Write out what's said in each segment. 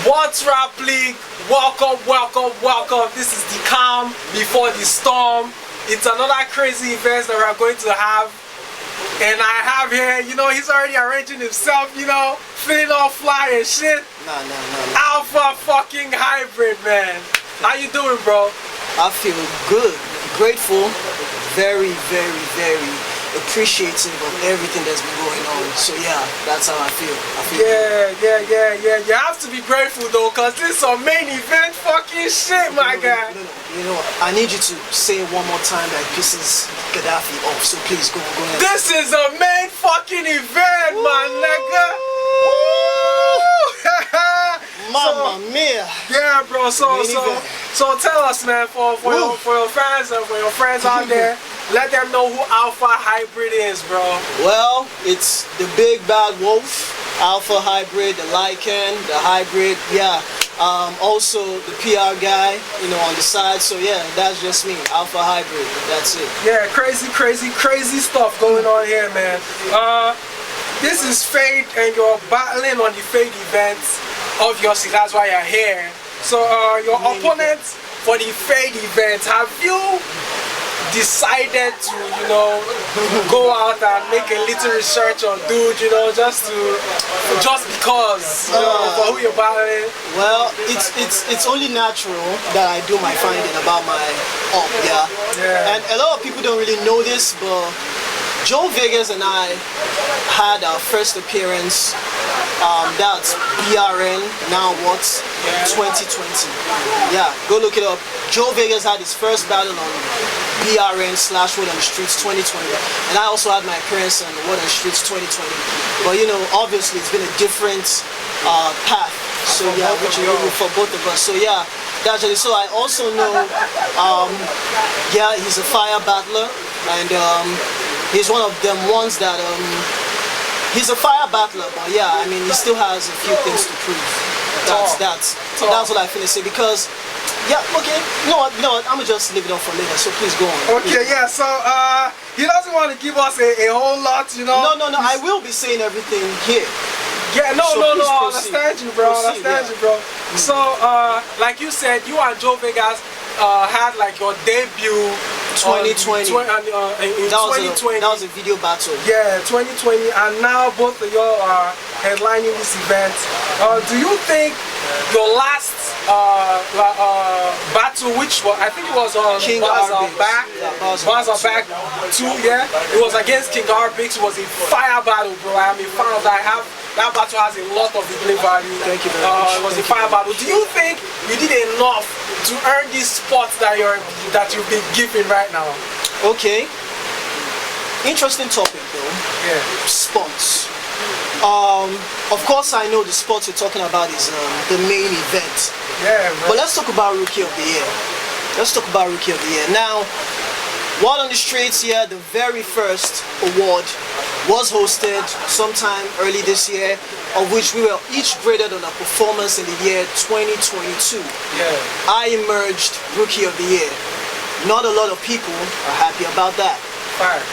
What's Rap League? Welcome, welcome, welcome. This is the calm before the storm. It's another crazy event that we're going to have. And I have here, you know, he's already arranging himself, you know, feeling all fly and shit. No. Alpha fucking hybrid, man. How you doing, bro? I feel good, grateful, very appreciative of everything that's been going on. So yeah, that's how I feel. Yeah. You have to be grateful though, cause this is a main event fucking shit, my guy. You know, I need you to say it one more time that pisses Gaddafi off. So please go ahead. This is a main fucking event, my nigga. Mamma mia. Yeah, bro. So tell us, man, for your fans and for your friends out there, let them know who Alpha Hybrid is, bro. Well, it's the big bad wolf, Alpha Hybrid, the Lycan, the hybrid, yeah. Also the PR guy, you know, on the side. So yeah, that's just me, Alpha Hybrid. That's it. Yeah, crazy stuff going on here, man. This is Fade, and you're battling on the Fade events. Obviously, that's why you're here. So your opponents for the Fade event, have you decided to, you know, go out and make a little research on dude, you know, just because, you know, for who you're battling? Well, it's only natural that I do my finding about my yeah. And a lot of people don't really know this, but Joe Vegas and I had our first appearance. That's BRN, now WOTS, 2020. Yeah, go look it up. Joe Vegas had his first battle on BRN/Word on the Streets 2020, and I also had my appearance on Word on the Streets 2020. But you know, obviously it's been a different path. So yeah, which is for both of us. So yeah, that's it. So I also know, yeah, he's a fire battler, and he's one of them ones that he's a fire battler, but yeah, I mean, he still has a few things to prove. That's what I feel to say, because yeah, okay, you know what, I'm gonna just leave it up for later, so please go on. Okay, yeah, so he doesn't want to give us a whole lot, you know. No, I will be saying everything here. Yeah, no, I understand you, bro. So, like you said, you and Joe Vegas had like your debut 2020. In 2020. That was a video battle. Yeah, 2020, and now both of you are headlining this event. Do you think your last battle, which was, I think it was on King Bars Are Arbix. Back, Bars Are Back 2, yeah, it was against King Arbix. It was a fire battle, bro. I mean, found that that battle has a lot of replay value. Thank you very much. It was a fire battle. Do you think you did enough to earn these spots that you've been given right now? Okay. Interesting topic though. Yeah. Spots. Of course I know the spots you're talking about is the main event. Yeah, bro. But let's talk about Rookie of the Year. Now, Word on the Streets, yeah, the very first award was hosted sometime early this year, of which we were each graded on our performance in the year 2022. Yeah. I emerged Rookie of the Year. Not a lot of people are happy about that. Facts.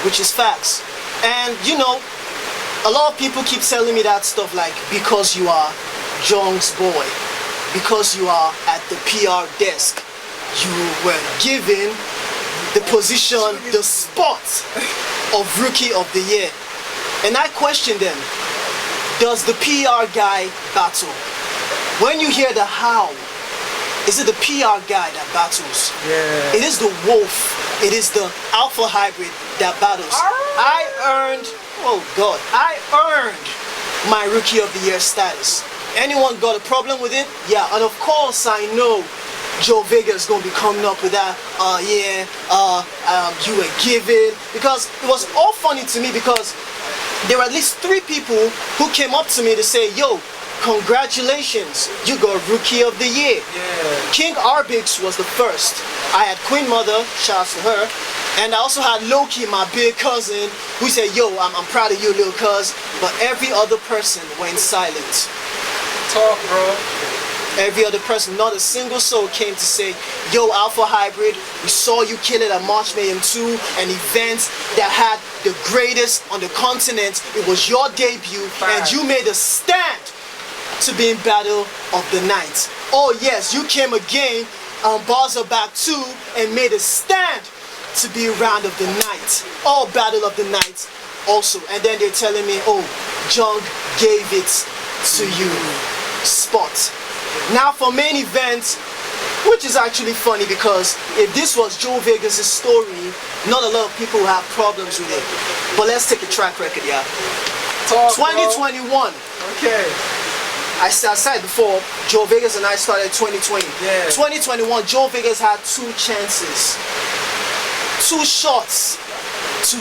Which is facts. And you know, a lot of people keep telling me that stuff like, because you are Jong's boy, because you are at the PR desk, you were given the position, the spot of Rookie of the Year. And I question them, does the PR guy battle? When you hear the how, is it the PR guy that battles? Yeah. It is the wolf, it is the Alpha Hybrid that battles. I earned my Rookie of the Year status. Anyone got a problem with it? Yeah, and of course I know Joe Vegas gonna be coming up with that, you were given, because it was all funny to me, because there were at least 3 people who came up to me to say, yo, congratulations, you got Rookie of the Year. Yeah. King Arbix was the first. I had Queen Mother, shouts to her, and I also had Loki, my big cousin, who said, yo, I'm proud of you, little cuz, but every other person went silent. Talk, bro. Every other person, not a single soul came to say, yo, Alpha Hybrid, we saw you kill it at March Mayhem 2, an event that had the greatest on the continent. It was your debut, and you made a stand. to being Battle of the Night. Oh yes, you came again on Bars of Back 2 and made a stand to be Round of the Night. Oh, Battle of the Night also. And then they're telling me, oh, Jung gave it to you. Spot. Now for main event, which is actually funny because if this was Joe Vegas' story, not a lot of people will have problems with it. But let's take a track record, yeah. 2021. Okay. I said before, Joe Vegas and I started 2020. Yeah. 2021, Joe Vegas had 2 chances, 2 shots to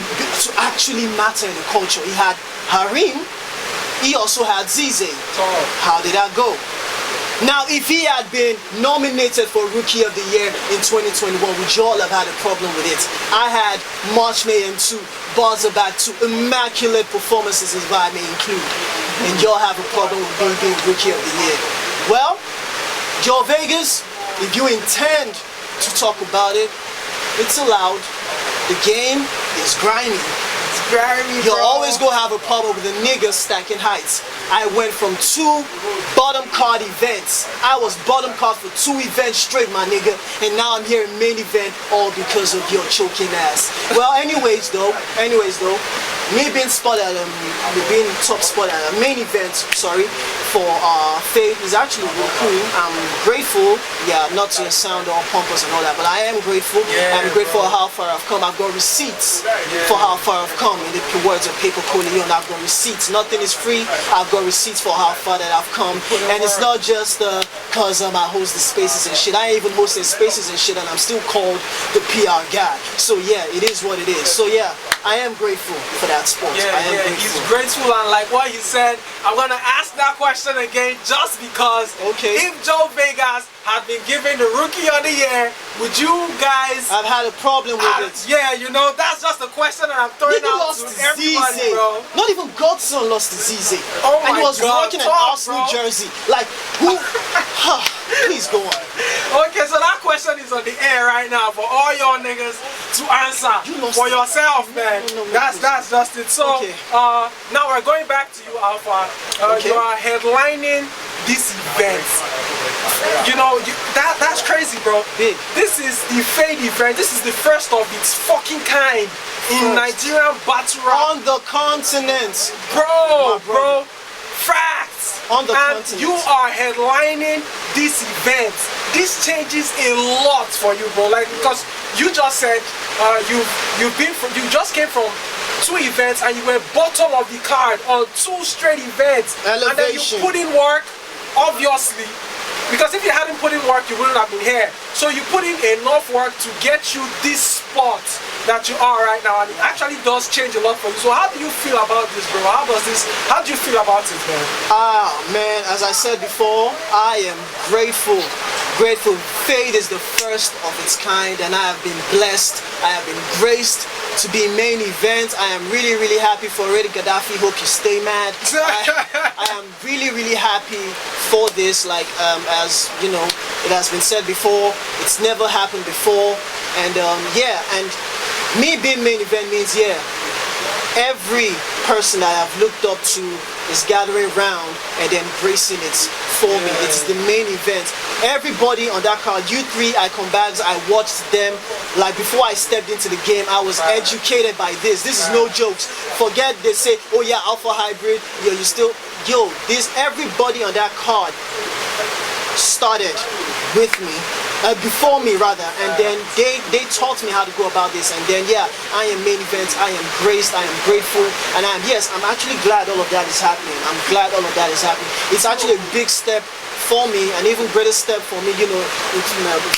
actually matter in the culture. He had Harim, he also had Zize. How did that go? Now, if he had been nominated for Rookie of the Year in 2021, would you all have had a problem with it? I had March Mayhem 2, Bars of Back 2, immaculate performances if I may include. And y'all have a problem with me being Rookie of the Year. Well, Joe Vegas, if you intend to talk about it, it's allowed. The game is grimy. You'll always go have a problem with a nigga stacking heights. I went from 2 bottom card events. I was bottom card for 2 events straight, my nigga. And now I'm here in main event all because of your choking ass. Well, anyways though, me being being top spot at a main event, for Fade is actually real cool. I'm grateful, yeah, not to sound all pompous and all that, but I am grateful. I'm grateful for how far I've come. I've got receipts for how far I've come. In the words of Paper Corleone, I've got receipts. Nothing is free. I've got receipts for how far that I've come. And it's not just cause I host the spaces and shit. I ain't even hosting spaces and shit, and I'm still called the PR guy. So yeah, it is what it is. So yeah, I am grateful for that sport. Yeah, he's grateful, and like what he said, I'm gonna ask that question again just because. Okay. If Joe Vegas had been given the Rookie of the Year, would you guys? I've had a problem with it. Yeah, you know, that's just a question that I'm throwing out to everybody, bro. Not even Godson lost to Zize. Oh my and he was God, working at Arsenal jersey. Like, who? Please go on. Okay, so that question is on the air right now for all your niggas to answer for yourself, man. That's just it. So now we're going back to you, Alpha. You are headlining this event. You know, that's crazy, bro. Big. This is the Fade event. This is the first of its fucking kind in Nigerian battle rap. On the continent. Bro. Facts. On the and continent. You are headlining this event. This changes a lot for you, bro. Like, because you just said you just came from 2 events and you were bottom of the card on 2 straight events. Elevation. And then you put in work, obviously. Because if you hadn't put in work, you wouldn't have been here. So you put in enough work to get you this spot that you are right now, and it actually does change a lot for you. So how do you feel about this, bro? How do you feel about it, man? Man, as I said before, I am grateful. Fade is the first of its kind, and I have been blessed. I have been graced to be main event. I am really, really happy for Reddy Gaddafi. Hope you stay mad. I am really, really happy for this. Like, as you know, it has been said before, it's never happened before. And yeah, and me being main event means, yeah, every person I have looked up to is gathering round and then embracing it for me. It's the main event. Everybody on that card, you 3 Icon Bags, I watched them. Like, before I stepped into the game, I was educated by this. This is no jokes. Forget they say, oh yeah, Alpha Hybrid, everybody on that card started with me, before me rather, and then they taught me how to go about this, and then yeah, I am main event, I am graced, I am grateful, and I'm actually glad all of that is happening. I'm glad all of that is happening. It's actually a big step for me, an even greater step for me, you know,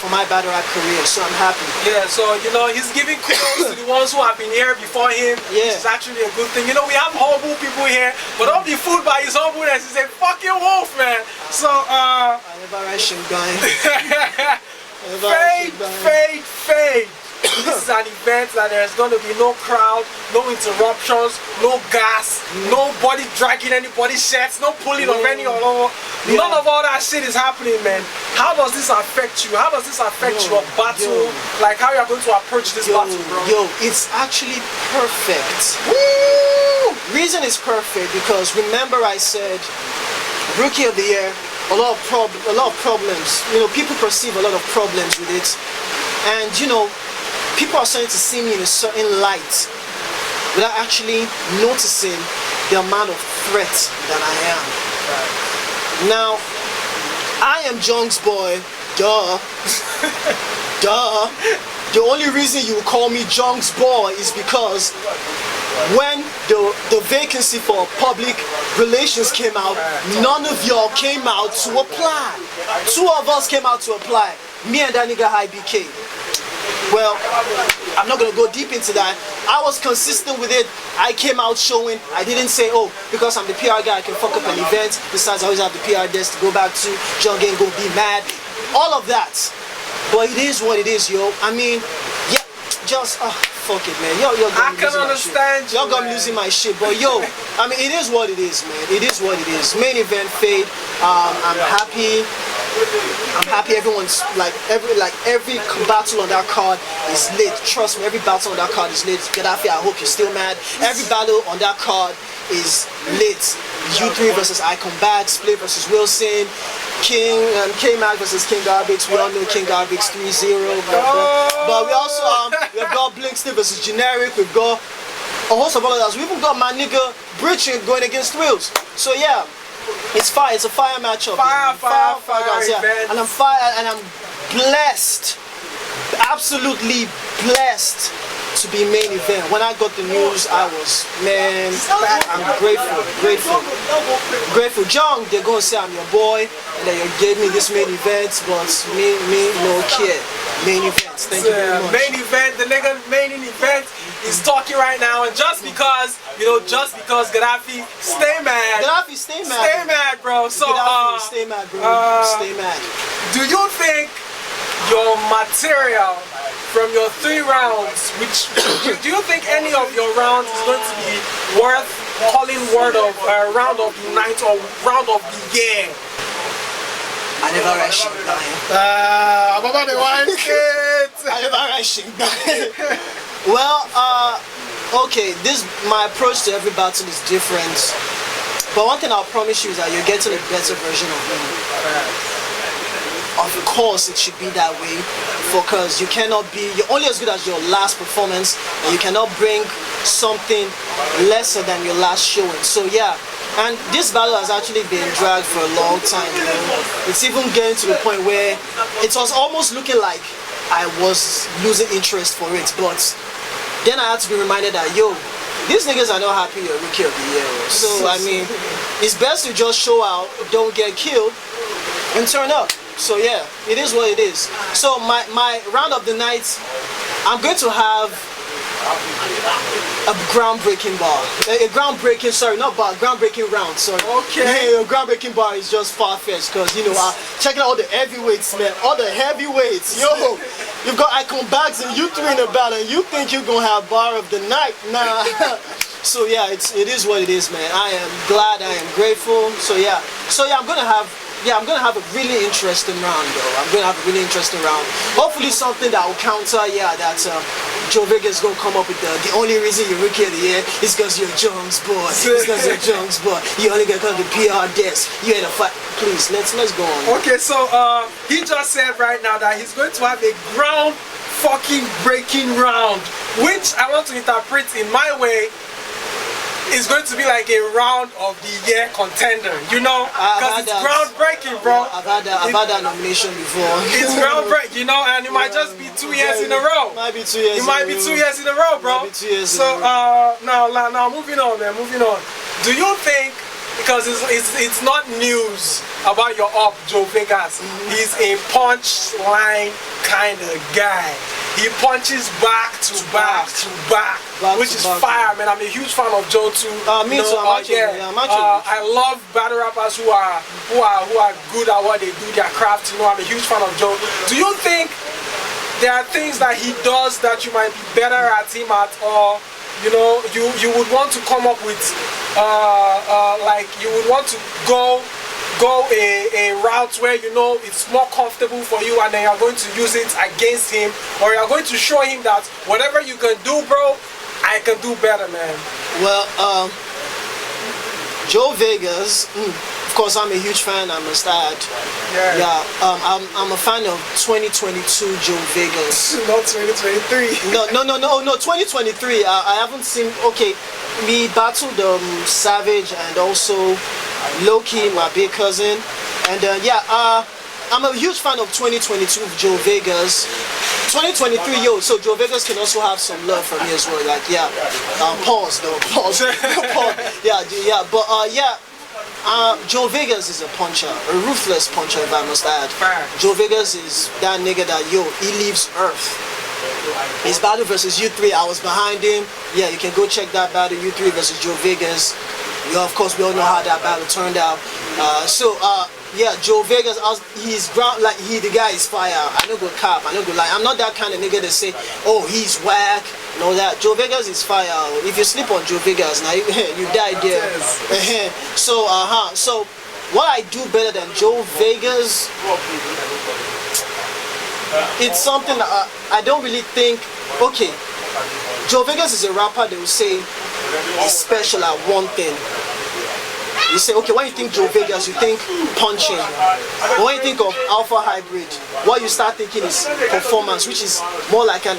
for my battle rap career, so I'm happy. Yeah, so you know, he's giving kudos to the ones who have been here before him, which is actually a good thing. You know, we have humble people here, but don't be fooled by his humbleness. He's a fucking wolf, man. So I never ration going. Fade. This is an event that there's going to be no crowd, no interruptions, no gas, nobody dragging anybody's shirts, no pulling of any or none of all that shit is happening, man. How does this affect you? How does this affect your battle? Like, how you are going to approach this battle, bro? It's actually perfect. Woo! Reason is perfect because remember I said Rookie of the year, a lot of problems. You know, people perceive a lot of problems with it, and you know, people are starting to see me in a certain light without actually noticing the amount of threat that I am. Now, I am Jung's boy. Duh. Duh. The only reason you call me Jung's boy is because when the vacancy for public relations came out, none of y'all came out to apply. 2 of us came out to apply. Me and that nigga High BK. Well, I'm not gonna go deep into that. I was consistent with it. I came out showing. I didn't say, oh, because I'm the PR guy, I can fuck up an event. Besides, I always have the PR desk to go back to. Jung ain't gonna be mad. All of that. But it is what it is, yo. I mean, yeah, just fuck it, man. Y'all got me losing my shit. Y'all got me losing my shit, but yo, I mean, it is what it is, man. It is what it is. Main event fade. I'm happy. I'm happy. Everyone's every battle on that card is lit. Trust me, every battle on that card is lit. Gaddafi, I hope you're still mad. Every battle on that card is lit. U3 versus Icon Bad, Split versus Wilson, King and K-Mac versus King Garbage. We all know King Garbage 3-0. But we also we've got Blinkston versus Generic. We've got a host of others. We even got my nigga Bridget going against Wills. So yeah, it's fire. It's a fire matchup. Fire, guys, yeah. And I'm fire, and I'm blessed, absolutely blessed to be main event. When I got the news, I was, man, I'm grateful. Jung, they're gonna say I'm your boy, and that you gave me this main event, but me, no kid. Main events, thank you very much. Main event, the nigga main event is talking right now, and just because Gaddafi, stay mad. Gaddafi, stay mad. Stay mad, bro. So, Gaddafi, stay mad, bro. Stay mad. Do you think your material from your 3 rounds, do you think any of your rounds is going to be worth calling round of the night or round of the year? I never write shit down. I'm about to watch it. I never write shit down. Well, okay, my approach to every battle is different. But one thing I'll promise you is that you're getting a better version of me. Of course it should be that way, because you're only as good as your last performance, and you cannot bring something lesser than your last showing. So yeah, and this battle has actually been dragged for a long time, you know. It's even getting to the point where it was almost looking like I was losing interest for it, but then I had to be reminded that, yo, these niggas are not happy you're Rookie of the Year. So I mean, it's best to just show out, don't get killed, and turn up. So yeah, it is what it is. So my round of the night, I'm going to have a groundbreaking bar. Groundbreaking round, sorry. Okay. Yeah, a groundbreaking bar is just far-fetched, because, you know, checking out all the heavyweights, man. All the heavyweights. Yo, you've got Icon Bags and U3 in the battle, and you think you're going to have bar of the night. Nah. So yeah, it is what it is, man. I am glad, I am grateful. So yeah, I'm going to have a really interesting round, though. I'm going to have a really interesting round. Hopefully something that will counter, that Joe Vegas is going to come up with the only reason you're Rookie of the Year is because you're Jung's boy. It's because you're Jung's boy. You only get called the PR desk. You had a fight. Please, let's go on. Okay, so he just said right now that he's going to have a ground fucking breaking round, which I want to interpret in my way. It's going to be like a round of the year contender, you know, because it's groundbreaking, bro. I've had that nomination before. It's groundbreaking, you know, and it might just be 2 years in a row. Might be 2 years. It might be 2 years in a row, bro. So now moving on, man, moving on. Do you think, because it's not news about your up, Joe Vegas, he's a punchline kind of guy. He punches back to back, which is fire, man. I'm a huge fan of Joe too. Me too. I'm actually. I love battle rappers who are good at what they do, their craft. You know, I'm a huge fan of Joe. Do you think there are things that he does that you might be better at him at, or you know, you would want to come up with, like you would want to go a route where you know it's more comfortable for you, and then you're going to use it against him, or you're going to show him that whatever you can do, bro, I can do better, man? Well, Joe Vegas, of course, I'm a huge fan, I must add. Yeah. I'm a fan of 2022 Joe Vegas. Not 2023. No, 2023. I haven't seen. Okay, we battled Savage and also Loki, my big cousin, and I'm a huge fan of 2022 Joe Vegas. 2023, yo, so Joe Vegas can also have some love from me as well. Like, yeah, pause though, pause. Joe Vegas is a puncher, a ruthless puncher, if I must add. Joe Vegas is that nigga that, yo, he leaves Earth. His battle versus U3, I was behind him. Yeah, you can go check that battle, U3 versus Joe Vegas. Yeah, of course, we all know how that battle turned out. Yeah, Joe Vegas, he's ground, like, the guy is fire. I don't go cap, I don't go lie. I'm not that kind of nigga that say, oh, he's whack, and all that. Joe Vegas is fire. If you sleep on Joe Vegas, now you die there. So what I do better than Joe Vegas, it's something that I don't really think, okay, Joe Vegas is a rapper that will say he's special at one thing. You say, okay, when you think Joe Vegas, you think punching. But when you think of Alpha Hybrid, what you start thinking is performance, which is more like I'm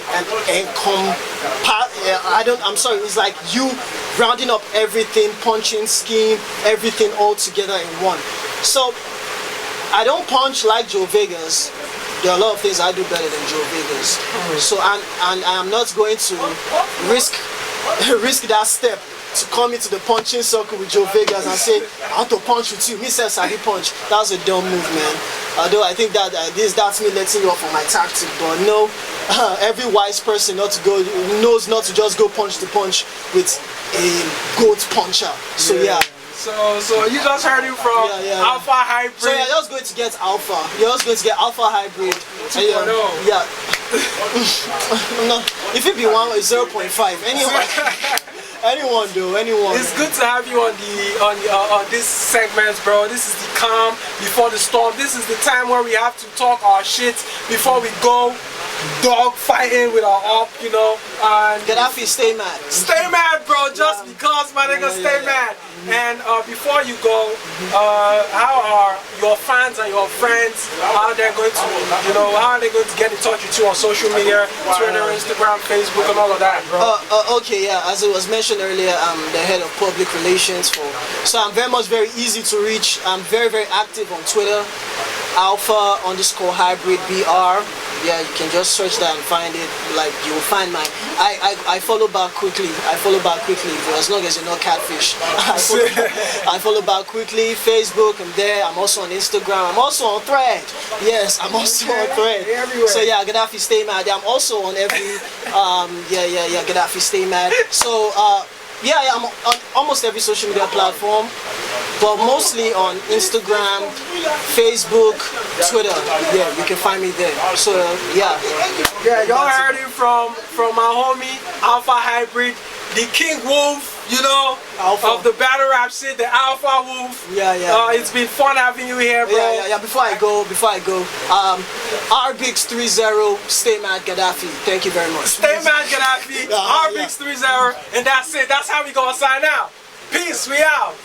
sorry, it's like you rounding up everything, punching, scheme, everything all together in one. So, I don't punch like Joe Vegas. There are a lot of things I do better than Joe Vegas. So, and I'm not going to risk that step to come into the punching circle with Joe Vegas and say, I want to punch with you. Me says I punch. That's a dumb move, man. Although I think that that's me letting you off on my tactic, but no, every wise person knows not to just go punch to punch with a goat puncher. So yeah. So you just heard it from Alpha Hybrid. So you're just going to get Alpha. You're just going to get Alpha Hybrid. 2.0. Yeah. No, if it be 0.5, anyone. It's good to have you on this segment, bro. This is the calm before the storm. This is the time where we have to talk our shit before we go dog fighting with our op, you know. And Gaddafi, stay mad. Stay mad, bro. Just because, my nigga, stay mad. And before you go, how are your fans and your friends? How are they going to, how are they going to get in touch with you on social media, Twitter, Instagram, Facebook, and all of that, bro? Okay, yeah. As it was mentioned earlier, I'm the head of public relations so I'm very easy to reach. I'm very active on Twitter, Alpha_Hybrid BR. Yeah, you can just search that and find it. Like, you will find my. I follow back quickly. As long as you're not catfish. I follow back quickly. Facebook, I'm there. I'm also on Instagram. I'm also on Thread. Yes, I'm also on Thread. Everywhere. So yeah, Gaddafi, stay mad. I'm also on every. Gaddafi, stay mad. So I'm on almost every social media platform, but mostly on Instagram, Facebook, Twitter. Yeah, you can find me there. So yeah, y'all heard it from my homie Alpha Hybrid, the King Wolf, of the battle rap shit, the Alpha Wolf. It's been fun having you here, bro. Yeah. Before I go, RBX30, stay mad Gaddafi. Thank you very much. Stay mad Gaddafi, RBX30, and that's it. That's how we gonna sign out. Peace, we out.